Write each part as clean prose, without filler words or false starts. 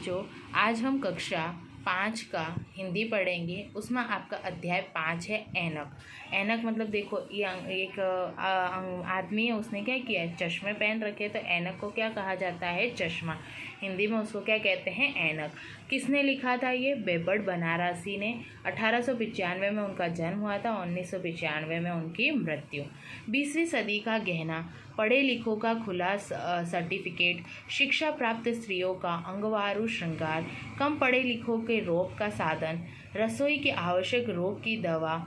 बच्चों, आज हम कक्षा 5 का हिंदी पढ़ेंगे। उसमें आपका अध्याय 5 है ऐनक। ऐनक मतलब देखो, ये एक आदमी है, उसने क्या किया है, चश्मे पहन रखे। तो ऐनक को क्या कहा जाता है? चश्मा। हिंदी में उसको क्या कहते हैं? ऐनक। किसने लिखा था ये? बेबड़ बनारसी ने। 1895 में उनका जन्म हुआ था, 1995 में उनकी मृत्यु। 20वीं सदी का गहना, पढ़े लिखों का खुला सर्टिफिकेट, शिक्षा प्राप्त स्त्रियों का अंगवारू श्रृंगार, कम पढ़े लिखों के रोग का साधन, रसोई के आवश्यक रोग की दवा,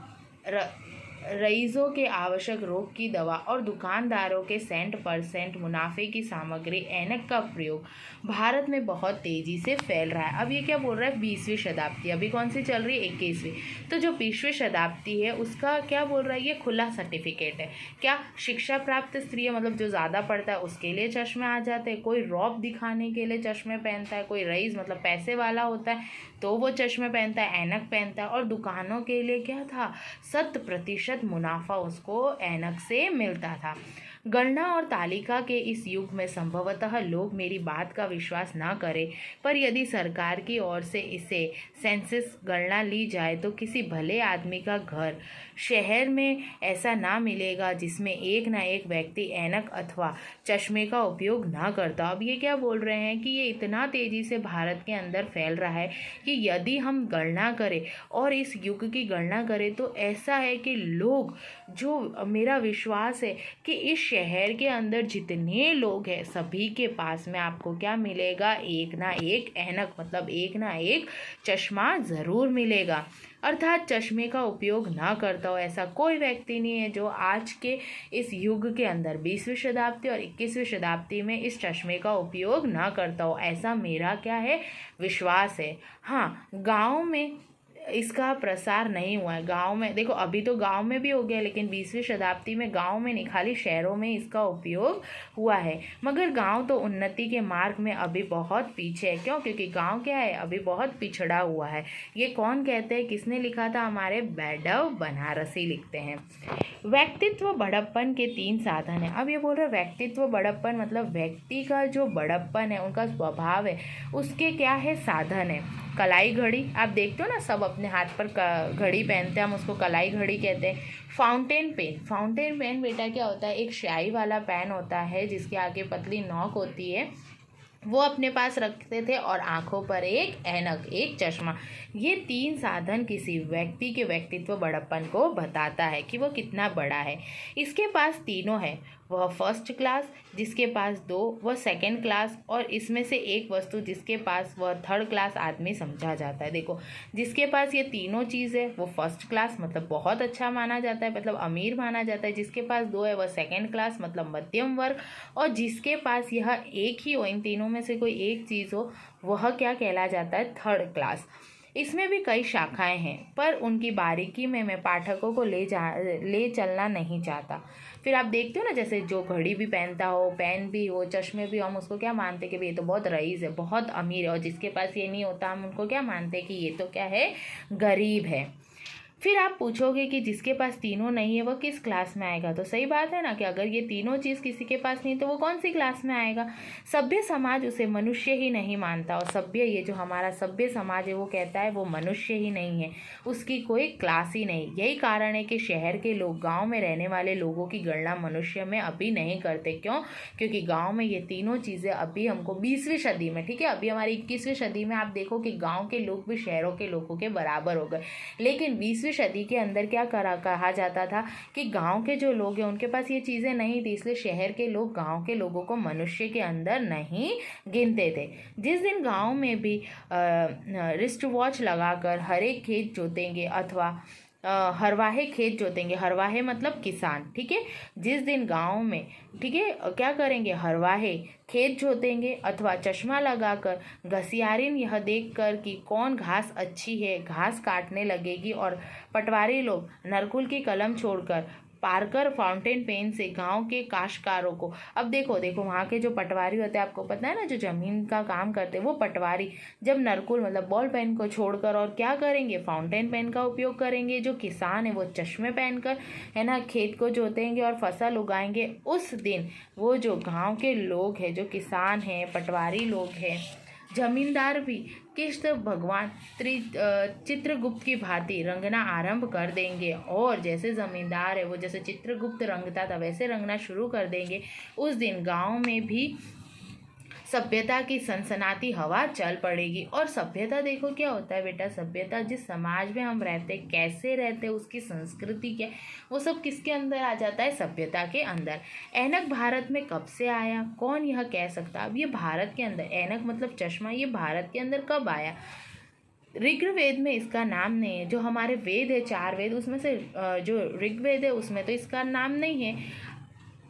रईसों के आवश्यक रोग की दवा और दुकानदारों के सेंट मुनाफे की सामग्री ऐनक का प्रयोग भारत में बहुत तेज़ी से फैल रहा है। अब ये क्या बोल रहा है? 20वीं शताब्दी। अभी कौन सी चल रही है? 21वीं। तो जो 20वीं शताब्दी है उसका क्या बोल रहा है? ये खुला सर्टिफिकेट है। क्या? शिक्षा प्राप्त स्त्री है, मतलब जो ज़्यादा पढ़ता है उसके लिए चश्मे आ जाते हैं। कोई रौब दिखाने के लिए चश्मे पहनता है। कोई रईस मतलब पैसे वाला होता है तो वो चश्मे पहनता है, ऐनक पहनता है। और दुकानों के लिए क्या था? 100% मुनाफा उसको ऐनक से मिलता था। गणना और तालिका के इस युग में संभवतः लोग मेरी बात का विश्वास ना करें, पर यदि सरकार की ओर से इसे सेंसस गणना ली जाए तो किसी भले आदमी का घर शहर में ऐसा ना मिलेगा जिसमें एक ना एक व्यक्ति ऐनक अथवा चश्मे का उपयोग ना करता। अब ये क्या बोल रहे हैं कि ये इतना तेज़ी से भारत के अंदर फैल रहा है कि यदि हम गणना करें और इस युग की गणना करें तो ऐसा है कि लोग, जो मेरा विश्वास है कि इस शहर के अंदर जितने लोग हैं सभी के पास में आपको क्या मिलेगा? एक ना एक ऐनक, मतलब एक ना एक चश्मा ज़रूर मिलेगा। अर्थात चश्मे का उपयोग ना करता हो ऐसा कोई व्यक्ति नहीं है जो आज के इस युग के अंदर 20वीं शताब्दी और 21वीं शताब्दी में इस चश्मे का उपयोग ना करता हो, ऐसा मेरा क्या है? विश्वास है। हाँ, गाँव में इसका प्रसार नहीं हुआ है। गांव में देखो, अभी तो गांव में भी हो गया, लेकिन 20वीं शताब्दी में गांव में नहीं, खाली शहरों में इसका उपयोग हुआ है। मगर गांव तो उन्नति के मार्ग में अभी बहुत पीछे है। क्यों? क्योंकि गांव क्या है? अभी बहुत पिछड़ा हुआ है। ये कौन कहते हैं? किसने लिखा था? हमारे बेबड़ बनारसी लिखते हैं। व्यक्तित्व बड़प्पन के 3 साधन है। अब ये बोल रहे व्यक्तित्व बड़प्पन मतलब व्यक्ति का जो बड़प्पन है, उनका स्वभाव है, उसके क्या है? साधन है। कलाई घड़ी, आप देखते हो ना, सब अपने हाथ पर घड़ी पहनते हैं, हम उसको कलाई घड़ी कहते हैं। फाउंटेन पेन, फाउंटेन पेन बेटा क्या होता है? एक स्याही वाला पेन होता है जिसके आगे पतली नोक होती है, वो अपने पास रखते थे। और आंखों पर एक ऐनक, एक चश्मा। ये 3 साधन किसी व्यक्ति के व्यक्तित्व बड़प्पन को बताता है कि वो कितना बड़ा है। इसके पास तीनों है। वह फर्स्ट क्लास, जिसके पास 2 वह सेकंड क्लास, और इसमें से एक वस्तु जिसके पास वह थर्ड क्लास आदमी समझा जाता है। देखो, जिसके पास ये तीनों चीज़ है वो फर्स्ट क्लास मतलब बहुत अच्छा माना जाता है, मतलब अमीर माना जाता है। जिसके पास 2 है वह सेकंड क्लास मतलब मध्यम वर्ग, और जिसके पास यह एक ही हो, इन तीनों में से कोई एक चीज़ हो, वह क्या कहला जाता है? Third class. इसमें भी कई शाखाएं हैं, पर उनकी बारीकी में मैं पाठकों को ले चलना नहीं चाहता। फिर आप देखते हो ना, जैसे जो घड़ी भी पहनता हो, पेन भी हो, चश्मे भी हो, हम उसको क्या मानते हैं कि भाई ये तो बहुत रईस है, बहुत अमीर है। और जिसके पास ये नहीं होता, हम उनको क्या मानते हैं कि ये तो क्या है? गरीब है। फिर आप पूछोगे कि जिसके पास तीनों नहीं है वह किस क्लास में आएगा? तो सही बात है ना कि अगर ये तीनों चीज़ किसी के पास नहीं तो वो कौन सी क्लास में आएगा? सभ्य समाज उसे मनुष्य ही नहीं मानता, और सभ्य, ये जो हमारा सभ्य समाज है वो कहता है वो मनुष्य ही नहीं है, उसकी कोई क्लास ही नहीं। यही कारण है कि शहर के लोग गाँव में रहने वाले लोगों की गणना मनुष्य में अभी नहीं करते। क्यों? क्योंकि गाँव में ये तीनों चीज़ें अभी हमको 20वीं सदी में, ठीक है, अभी हमारी 21वीं सदी में आप देखो कि गाँव के लोग भी शहरों के लोगों के बराबर हो गए। लेकिन 20वीं सदी के अंदर क्या कहा जाता था कि गांव के जो लोग हैं उनके पास ये चीज़ें नहीं थी, इसलिए शहर के लोग गांव के लोगों को मनुष्य के अंदर नहीं गिनते थे। जिस दिन गांव में भी रिस्ट वॉच लगाकर हरे खेत जोतेंगे अथवा हरवाहे खेत जोतेंगे, हरवाहे मतलब किसान, ठीक है। जिस दिन गांव में, ठीक है, क्या करेंगे? हरवाहे खेत जोतेंगे अथवा चश्मा लगाकर घसियारिन यह देखकर कि कौन घास अच्छी है घास काटने लगेगी, और पटवारी लोग नरकुल की कलम छोड़कर पारकर फाउंटेन पेन से गांव के काश्तकारों को, अब देखो वहाँ के जो पटवारी होते हैं, आपको पता है ना, जो ज़मीन का काम करते हैं, वो पटवारी जब नरकुल मतलब बॉल पेन को छोड़कर और क्या करेंगे? फाउंटेन पेन का उपयोग करेंगे। जो किसान है वो चश्मे पहनकर, है ना, खेत को जोतेंगे और फसल उगाएंगे। उस दिन वो जो गाँव के लोग हैं, जो किसान हैं, पटवारी लोग हैं, जमींदार भी किस भगवान चित्रगुप्त की भांति रंगना आरंभ कर देंगे, और जैसे जमींदार है वो जैसे चित्रगुप्त रंगता था वैसे रंगना शुरू कर देंगे। उस दिन गांव में भी सभ्यता की सनसनाती हवा चल पड़ेगी। और सभ्यता देखो क्या होता है बेटा, सभ्यता जिस समाज में हम रहते कैसे रहते उसकी संस्कृति क्या, वो सब किसके अंदर आ जाता है, सभ्यता के अंदर। ऐनक भारत में कब से आया, कौन यह कह सकता। अब ये भारत के अंदर, ऐनक मतलब चश्मा, ये भारत के अंदर कब आया। ऋग्वेद में इसका नाम नहीं है। जो हमारे वेद है 4 वेद, उसमें से जो ऋग्वेद है उसमें तो इसका नाम नहीं है।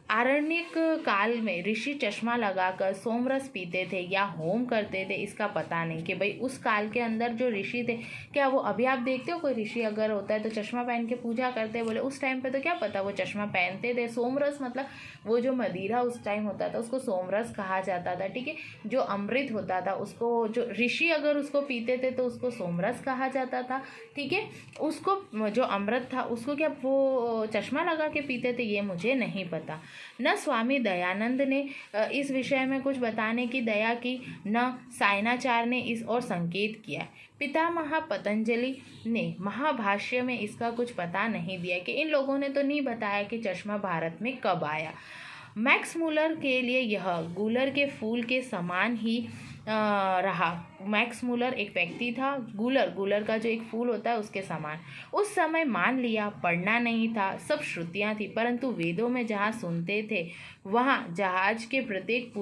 आरण्यक काल में ऋषि चश्मा लगाकर सोमरस पीते थे या होम करते थे, इसका पता नहीं कि भाई उस काल के अंदर जो ऋषि थे, क्या वो अभी आप देखते हो कोई ऋषि अगर होता है तो चश्मा पहन के पूजा करते हैं, बोले उस टाइम पे तो क्या पता वो चश्मा पहनते थे। सोमरस मतलब वो जो मदिरा उस टाइम होता था उसको सोमरस कहा जाता था, ठीक है। जो अमृत होता था उसको, जो ऋषि अगर उसको पीते थे तो उसको सोमरस कहा जाता था, ठीक है। उसको जो अमृत था उसको क्या वो चश्मा लगा के पीते थे, ये मुझे नहीं पता। न स्वामी दयानंद ने इस विषय में कुछ बताने की दया की, न सायणाचार्य ने इस ओर संकेत किया। पितामह पतंजलि ने महाभाष्य में इसका कुछ पता नहीं दिया कि इन लोगों ने तो नहीं बताया कि चश्मा भारत में कब आया। मैक्स मूलर के लिए यह गूलर के फूल के समान ही रहा। मैक्स मूलर एक व्यक्ति था, गूलर का जो एक फूल होता है उसके समान। उस समय मान लिया पढ़ना नहीं था, सब श्रुतियाँ थी, परंतु वेदों में जहाँ सुनते थे वहाँ जहाज के प्रत्येक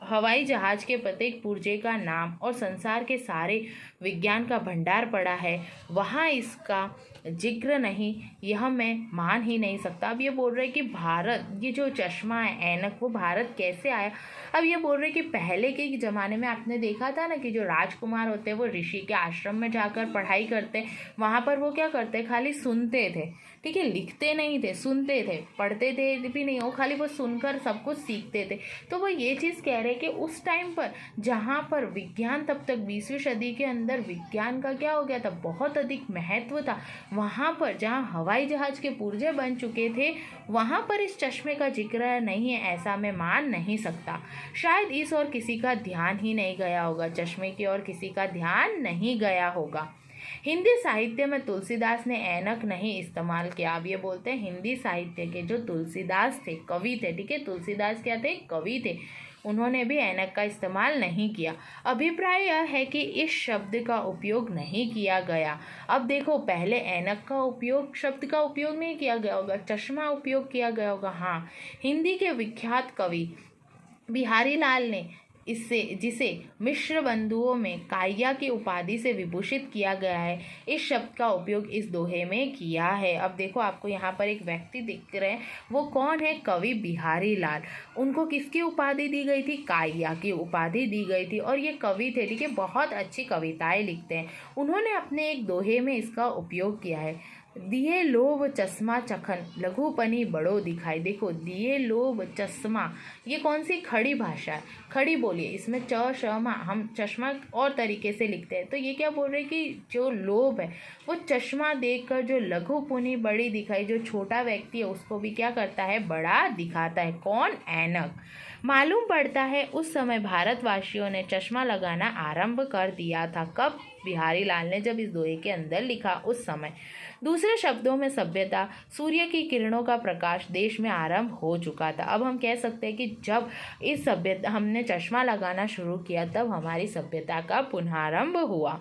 हवाई जहाज के प्रत्येक पुर्जे का नाम और संसार के सारे विज्ञान का भंडार पड़ा है, वहाँ इसका जिक्र नहीं, यह मैं मान ही नहीं सकता। अब ये बोल रहे कि भारत, ये जो चश्मा है ऐनक, वो भारत कैसे आया। अब ये बोल रहे कि पहले के ज़माने में आपने देखा था ना कि जो राजकुमार होते हैं वो ऋषि के आश्रम में जाकर पढ़ाई करते, वहाँ पर वो क्या करते, खाली सुनते थे, ठीक है, लिखते नहीं थे, सुनते थे, पढ़ते थे भी नहीं, वो खाली वो सुनकर सब कुछ सीखते थे। तो वो ये चीज़ कह रहे कि उस टाइम पर जहाँ पर विज्ञान, तब तक 20वीं सदी के अंदर विज्ञान का क्या हो गया था, बहुत अधिक महत्व था, वहाँ पर जहाँ हवाई जहाज के पुर्जे बन चुके थे वहाँ पर इस चश्मे का जिक्र नहीं है, ऐसा मैं मान नहीं सकता। शायद इस ओर किसी का ध्यान ही नहीं गया होगा, चश्मे की ओर किसी का ध्यान नहीं गया होगा। हिंदी साहित्य में तुलसीदास ने ऐनक नहीं इस्तेमाल किया। अब ये बोलते हैं हिंदी साहित्य के जो तुलसीदास थे, कवि थे, ठीक है, तुलसीदास क्या थे, कवि थे, उन्होंने भी ऐनक का इस्तेमाल नहीं किया। अभिप्राय यह है कि इस शब्द का उपयोग नहीं किया गया। अब देखो पहले ऐनक का उपयोग, शब्द का उपयोग नहीं किया गया होगा, चश्मा उपयोग किया गया होगा। हाँ, हिंदी के विख्यात कवि बिहारी लाल ने जिसे मिश्र बंधुओं में काया की उपाधि से विभूषित किया गया है, इस शब्द का उपयोग इस दोहे में किया है। अब देखो आपको यहाँ पर एक व्यक्ति दिख रहे हैं, वो कौन है, कवि बिहारी लाल। उनको किसकी उपाधि दी गई थी, काया की उपाधि दी गई थी, और ये कवि थे, ठीक है, बहुत अच्छी कविताएं लिखते हैं। उन्होंने अपने एक दोहे में इसका उपयोग किया है। दिए लोभ चश्मा चखन लघुपनी बड़ो दिखाई। देखो दिए लोभ चश्मा, ये कौन सी खड़ी भाषा है, खड़ी बोलिए, इसमें च श मा, हम चश्मा और तरीके से लिखते हैं। तो ये क्या बोल रहे हैं कि जो लोभ है वो चश्मा देखकर जो लघुपुनी बड़ी दिखाई, जो छोटा व्यक्ति है उसको भी क्या करता है, बड़ा दिखाता है। कौन, ऐनक। मालूम पड़ता है उस समय भारतवासियों ने चश्मा लगाना आरंभ कर दिया था। कब, बिहारी लाल ने जब इस दोहे के अंदर लिखा उस समय। दूसरे शब्दों में सभ्यता, सूर्य की किरणों का प्रकाश देश में आरंभ हो चुका था। अब हम कह सकते हैं कि जब इस सभ्यता हमने चश्मा लगाना शुरू किया तब हमारी सभ्यता का पुनरारंभ हुआ।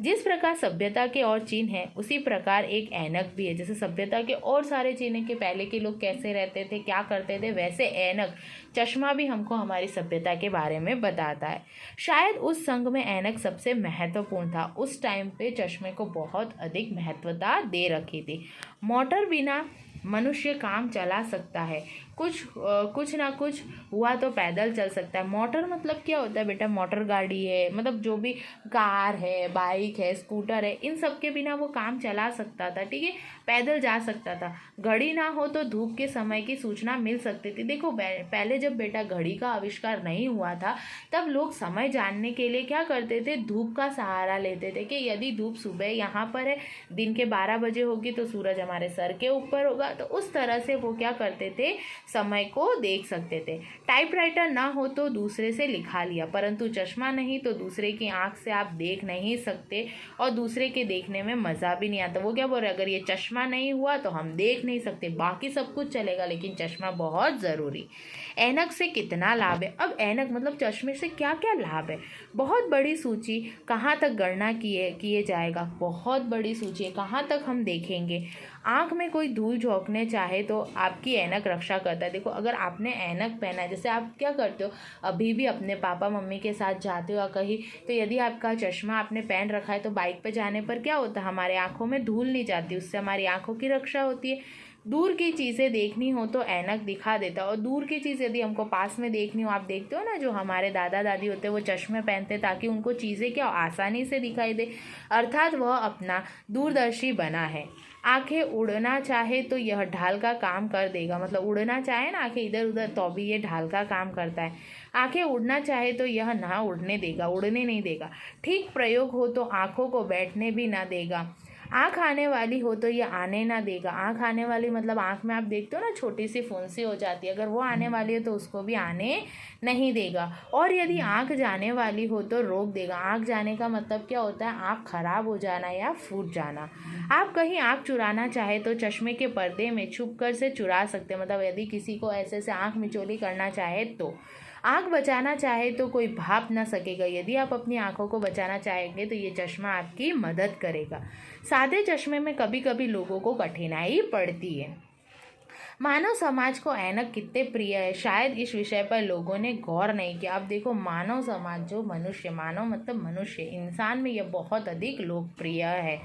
जिस प्रकार सभ्यता के और चिन्ह हैं उसी प्रकार एक ऐनक भी है। जैसे सभ्यता के और सारे चिन्ह के पहले के लोग कैसे रहते थे, क्या करते थे, वैसे ऐनक, चश्मा भी हमको हमारी सभ्यता के बारे में बताता है। शायद उस संघ में ऐनक सबसे महत्वपूर्ण था। उस टाइम पे चश्मे को बहुत अधिक महत्वता दे रखी थी। मोटर बिना मनुष्य काम चला सकता है, कुछ ना कुछ हुआ तो पैदल चल सकता है। मोटर मतलब क्या होता है बेटा, मोटर गाड़ी है, मतलब जो भी कार है, बाइक है, स्कूटर है, इन सब के बिना वो काम चला सकता था, ठीक है, पैदल जा सकता था। घड़ी ना हो तो धूप के समय की सूचना मिल सकती थी। देखो पहले जब बेटा घड़ी का आविष्कार नहीं हुआ था तब लोग समय जानने के लिए क्या करते थे, धूप का सहारा लेते थे कि यदि धूप सुबह यहाँ पर है, दिन के 12 बजे होगी तो सूरज हमारे सर के ऊपर होगा, तो उस तरह से वो क्या करते थे, समय को देख सकते थे। टाइपराइटर ना हो तो दूसरे से लिखा लिया, परंतु चश्मा नहीं तो दूसरे की आंख से आप देख नहीं सकते और दूसरे के देखने में मज़ा भी नहीं आता। वो क्या बोल रहे, अगर ये चश्मा नहीं हुआ तो हम देख नहीं सकते, बाकी सब कुछ चलेगा लेकिन चश्मा बहुत ज़रूरी। ऐनक से कितना लाभ है? अब ऐनक मतलब चश्मे से क्या क्या लाभ है, बहुत बड़ी सूची। कहाँ तक गणना किए जाएगा, बहुत बड़ी सूची है, कहाँ तक हम देखेंगे। आँख में कोई धूल झोंकने चाहे तो आपकी ऐनक रक्षा करता है। देखो अगर आपने ऐनक पहना है, जैसे आप क्या करते हो, अभी भी अपने पापा मम्मी के साथ जाते हो कहीं, तो यदि आपका चश्मा आपने पहन रखा है तो बाइक पे जाने पर क्या होता है, हमारे आँखों में धूल नहीं जाती, उससे हमारी आँखों की रक्षा होती है। दूर की चीज़ें देखनी हो तो ऐनक दिखा देता, और दूर की चीज़ यदि हमको पास में देखनी हो, आप देखते हो ना जो हमारे दादा दादी होते हैं वो चश्मे पहनते ताकि उनको चीज़ें क्या आसानी से दिखाई दे, अर्थात वह अपना दूरदर्शी बना है। आंखें उड़ना चाहे तो यह ढाल का काम कर देगा, मतलब उड़ना चाहे ना आंखें इधर उधर तो भी ये ढाल का काम करता है। आंखें उड़ना चाहे तो यह ना उड़ने देगा, उड़ने नहीं देगा। ठीक प्रयोग हो तो आंखों को बैठने भी ना देगा। आँख आने वाली हो तो ये आने ना देगा। आँख आने वाली मतलब आँख में आप देखते हो ना छोटी सी फुंसी हो जाती है, अगर वो आने वाली है तो उसको भी आने नहीं देगा। और यदि आँख जाने वाली हो तो रोक देगा। आँख जाने का मतलब क्या होता है, आँख खराब हो जाना या फूट जाना। आप कहीं आँख चुराना चाहे तो चश्मे के पर्दे में छुप कर से चुरा सकते हैं, मतलब यदि किसी को ऐसे से आँख मिचोली करना चाहे तो। आँख बचाना चाहे तो कोई भाप ना सकेगा। यदि आप अपनी आँखों को बचाना चाहेंगे तो ये चश्मा आपकी मदद करेगा। सादे चश्मे में कभी कभी लोगों को कठिनाई पड़ती है। मानव समाज को ऐनक कितने प्रिय है, शायद इस विषय पर लोगों ने गौर नहीं किया। अब देखो मानव समाज, जो मनुष्य, मानव मतलब मनुष्य, इंसान में यह बहुत अधिक लोकप्रिय है।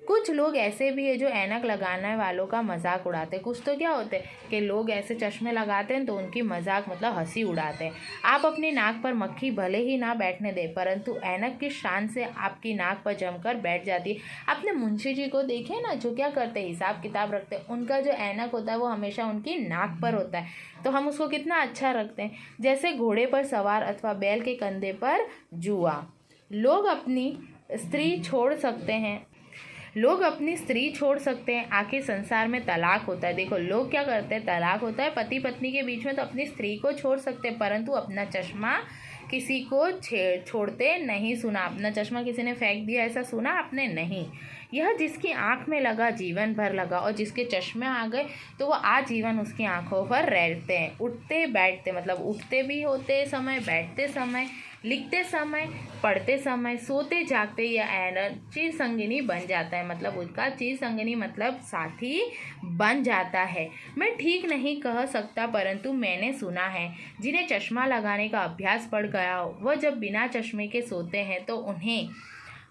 कुछ लोग ऐसे भी है जो ऐनक लगाने वालों का मजाक उड़ाते हैं। कुछ तो क्या होते हैं कि लोग ऐसे चश्मे लगाते हैं तो उनकी मजाक मतलब हंसी उड़ाते हैं। आप अपनी नाक पर मक्खी भले ही ना बैठने दें, परंतु ऐनक की शान से आपकी नाक पर जमकर बैठ जाती है। आपने मुंशी जी को देखे ना, जो क्या करते हैं, हिसाब किताब रखते हैं, उनका जो ऐनक होता है वो हमेशा उनकी नाक पर होता है, तो हम उसको कितना अच्छा रखते हैं। जैसे घोड़े पर सवार अथवा बैल के कंधे पर जुआ। लोग अपनी स्त्री छोड़ सकते हैं, लोग अपनी स्त्री छोड़ सकते हैं, आखिर संसार में तलाक होता है। देखो लोग क्या करते हैं, तलाक होता है पति पत्नी के बीच में, तो अपनी स्त्री को छोड़ सकते हैं, परंतु अपना चश्मा किसी को छोड़ते नहीं। सुना अपना चश्मा किसी ने फेंक दिया, ऐसा सुना आपने? नहीं। यह जिसकी आंख में लगा जीवन भर लगा, और जिसके चश्मे आ गए तो वो आजीवन उसकी आंखों पर रहते हैं। उठते बैठते मतलब उठते भी होते समय, बैठते समय, लिखते समय, पढ़ते समय, सोते जागते या ऐनक चिर संगिनी बन जाता है, मतलब उसका चिर संगिनी मतलब साथी बन जाता है। मैं ठीक नहीं कह सकता, परंतु मैंने सुना है जिन्हें चश्मा लगाने का अभ्यास पड़ गया हो, वह जब बिना चश्मे के सोते हैं तो उन्हें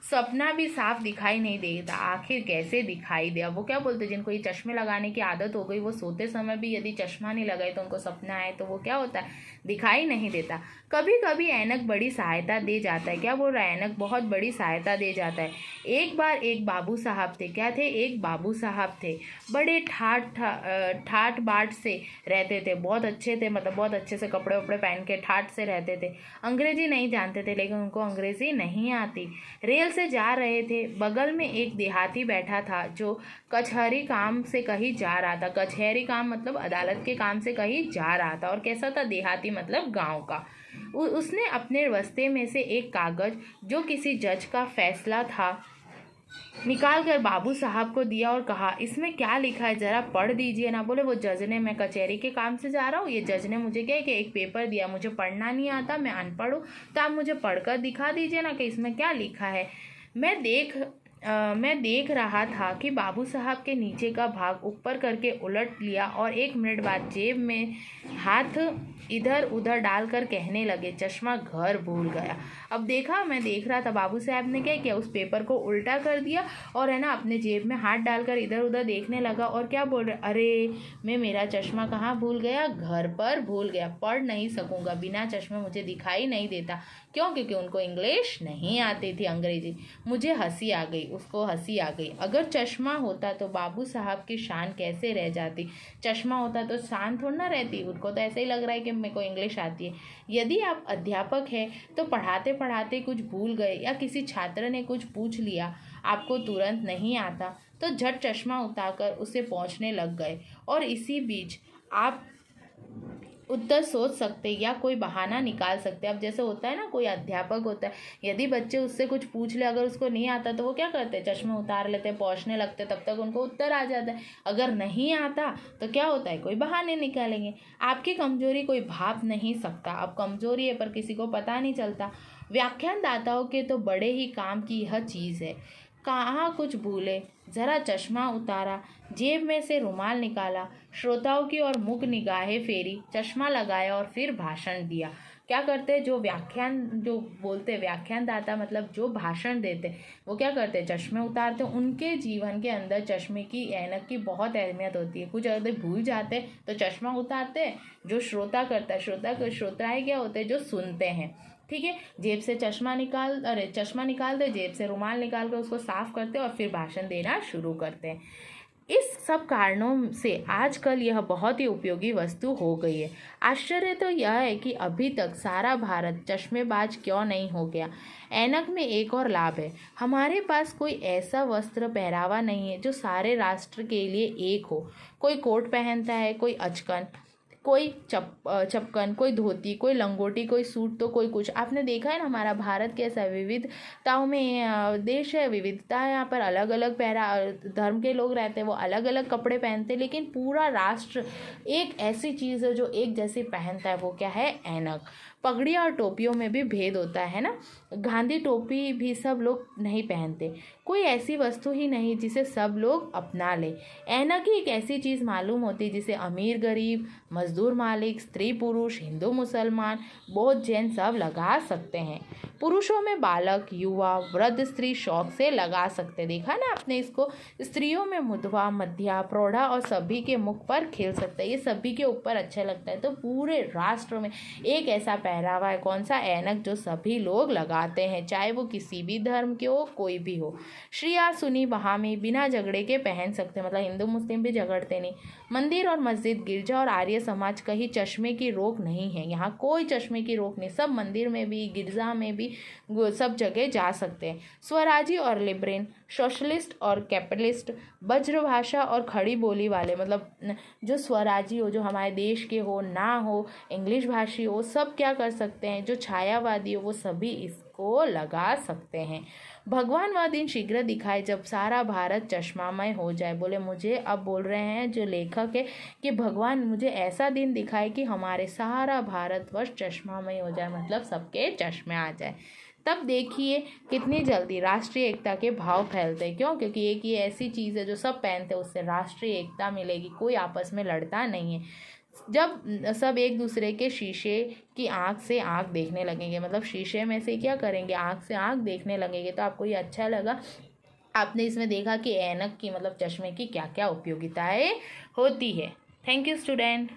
सपना भी साफ दिखाई नहीं देता। आखिर कैसे दिखाई दे? अब वो क्या बोलते, जिनको ये चश्मे लगाने की आदत हो गई, वो सोते समय भी यदि चश्मा नहीं लगाए तो उनको सपना आए तो वो क्या होता है, दिखाई नहीं देता। कभी कभी ऐनक बड़ी सहायता दे जाता है। क्या बोल रहा है, ऐनक बहुत बड़ी सहायता दे जाता है। एक बार एक बाबू साहब थे, क्या थे, एक बाबू साहब थे, बड़े ठाट बाट से रहते थे, बहुत अच्छे थे, मतलब बहुत अच्छे से कपड़े वपड़े पहन के ठाट से रहते थे। अंग्रेजी नहीं जानते थे, लेकिन उनको अंग्रेजी नहीं आती। रेल से जा रहे थे, बगल में एक देहाती बैठा था जो कचहरी काम से कहीं जा रहा था। कचहरी काम मतलब अदालत के काम से कहीं जा रहा था। और कैसा था, देहाती मतलब गांव का। उसने अपने बस्ते में से एक कागज जो किसी जज का फैसला था निकाल कर बाबू साहब को दिया और कहा, इसमें क्या लिखा है जरा पढ़ दीजिए ना। बोले वो जज ने, मैं कचहरी के काम से जा रहा हूँ, ये जज ने मुझे क्या है कि एक पेपर दिया, मुझे पढ़ना नहीं आता, मैं अनपढ़ हूँ, तो आप मुझे पढ़कर दिखा दीजिए ना कि इसमें क्या लिखा है। मैं देख रहा था कि बाबू साहब के नीचे का भाग ऊपर करके उलट लिया और 1 मिनट बाद जेब में हाथ इधर उधर डालकर कहने लगे, चश्मा घर भूल गया। अब देखा, मैं देख रहा था, बाबू साहब ने क्या किया, उस पेपर को उल्टा कर दिया और है ना अपने जेब में हाथ डालकर इधर उधर देखने लगा और क्या बोल रहे, अरे मैं मेरा चश्मा कहाँ भूल गया, घर पर भूल गया, पढ़ नहीं सकूँगा, बिना चश्मे मुझे दिखाई नहीं देता। क्यों? क्योंकि उनको इंग्लिश नहीं आती थी, अंग्रेजी। मुझे हंसी आ गई, उसको हंसी आ गई। अगर चश्मा होता तो बाबू साहब की शान कैसे रह जाती। चश्मा होता तो शान थोड़ी ना रहती, उनको तो ऐसे ही लग रहा है कि मेरे को इंग्लिश आती है। यदि आप अध्यापक हैं तो पढ़ाते पढ़ाते कुछ भूल गए या किसी छात्र ने कुछ पूछ लिया, आपको तुरंत नहीं आता, तो झट चश्मा उतारकर उसे पहुँचने लग गए और इसी बीच आप उत्तर सोच सकते या कोई बहाना निकाल सकते। अब जैसे होता है ना, कोई अध्यापक होता है, यदि बच्चे उससे कुछ पूछ ले, अगर उसको नहीं आता तो वो क्या करते हैं, चश्मे उतार लेते हैं, पहुँचने लगते, तब तक उनको उत्तर आ जाता है। अगर नहीं आता तो क्या होता है, कोई बहाने निकालेंगे। आपकी कमजोरी कोई भाप नहीं सकता। अब कमजोरी है पर किसी को पता नहीं चलता। व्याख्यानदाताओं के तो बड़े ही काम की यह चीज़ है। कहाँ कुछ भूले, जरा चश्मा उतारा, जेब में से रुमाल निकाला, श्रोताओं की ओर मुख निगाहें फेरी, चश्मा लगाया और फिर भाषण दिया। क्या करते हैं, जो बोलते व्याख्यानदाता मतलब जो भाषण देते, वो क्या करते हैं, चश्मे उतारते। उनके जीवन के अंदर चश्मे की, ऐनक की बहुत अहमियत होती है। कुछ अगर भूल जाते तो चश्मा उतारते हैं। जो श्रोता करता है, श्रोताएं क्या होते हैं, जो सुनते हैं, ठीक है, जेब से चश्मा निकालते, जेब से रुमाल निकाल कर उसको साफ करते और फिर भाषण देना शुरू करते हैं। इस सब कारणों से आजकल यह बहुत ही उपयोगी वस्तु हो गई है। आश्चर्य तो यह है कि अभी तक सारा भारत चश्मेबाज क्यों नहीं हो गया। ऐनक में एक और लाभ है, हमारे पास कोई ऐसा वस्त्र पहरावा नहीं है जो सारे राष्ट्र के लिए एक हो। कोई कोट पहनता है, कोई अचकन, कोई चपकन, कोई धोती, कोई लंगोटी, कोई सूट, तो कोई कुछ। आपने देखा है ना, हमारा भारत कैसा विविधताओं में देश है, विविधता है। यहाँ पर अलग अलग धर्म के लोग रहते हैं, वो अलग अलग कपड़े पहनते हैं, लेकिन पूरा राष्ट्र एक ऐसी चीज़ है जो एक जैसी पहनता है, वो क्या है, ऐनक। पगड़ी और टोपियों में भी भेद होता है ना। गांधी टोपी भी सब लोग नहीं पहनते। कोई ऐसी वस्तु ही नहीं जिसे सब लोग अपना ले। ऐनक ही एक ऐसी चीज़ मालूम होती है जिसे अमीर गरीब, मजदूर मालिक, स्त्री पुरुष, हिंदू मुसलमान, बौद्ध जैन सब लगा सकते हैं। पुरुषों में बालक, युवा, वृद्ध, स्त्री शौक से लगा सकते। देखा ना आपने इसको। स्त्रियों में मुधवा, मध्या, प्रौढ़ा और सभी के मुख पर खेल सकता है। ये सभी के ऊपर अच्छा लगता है। तो पूरे राष्ट्र में एक ऐसा पहरावा है, कौन सा, ऐनक, जो सभी लोग लगाते हैं, चाहे वो किसी भी धर्म के हो, कोई भी हो। श्रिया सुनी बहामी बिना झगड़े के पहन सकते, मतलब हिंदू मुस्लिम भी झगड़ते नहीं। मंदिर और मस्जिद, गिरजा और आर्य समाज कहीं चश्मे की रोक नहीं है। यहाँ कोई चश्मे की रोक नहीं, सब मंदिर में भी, गिरजा में भी, सब जगह जा सकते हैं। स्वराजी और लिबरेन, सोशलिस्ट और कैपिटलिस्ट, ब्रजभाषा और खड़ी बोली वाले, मतलब जो स्वराजी हो, जो हमारे देश के हो ना हो, इंग्लिश भाषी हो, सब क्या कर सकते हैं। जो छायावादी हो वो सभी इसको लगा सकते हैं। भगवान वह दिन शीघ्र दिखाए जब सारा भारत चश्मामय हो जाए। बोले मुझे, अब बोल रहे हैं जो लेखक है कि भगवान मुझे ऐसा दिन दिखाए कि हमारे सारा भारतवर्ष चश्मामय हो जाए, मतलब सबके चश्मे आ जाए। तब देखिए कितनी जल्दी राष्ट्रीय एकता के भाव फैलते हैं। क्यों? क्योंकि एक ये ऐसी चीज़ है जो सब पहनते हैं, उससे राष्ट्रीय एकता मिलेगी, कोई आपस में लड़ता नहीं है। जब सब एक दूसरे के शीशे की आंख से आंख देखने लगेंगे, मतलब शीशे में से क्या करेंगे, आंख से आंख देखने लगेंगे, तो आपको ये अच्छा लगा। आपने इसमें देखा कि ऐनक की, मतलब चश्मे की क्या क्या उपयोगिताएं होती है। Thank you student.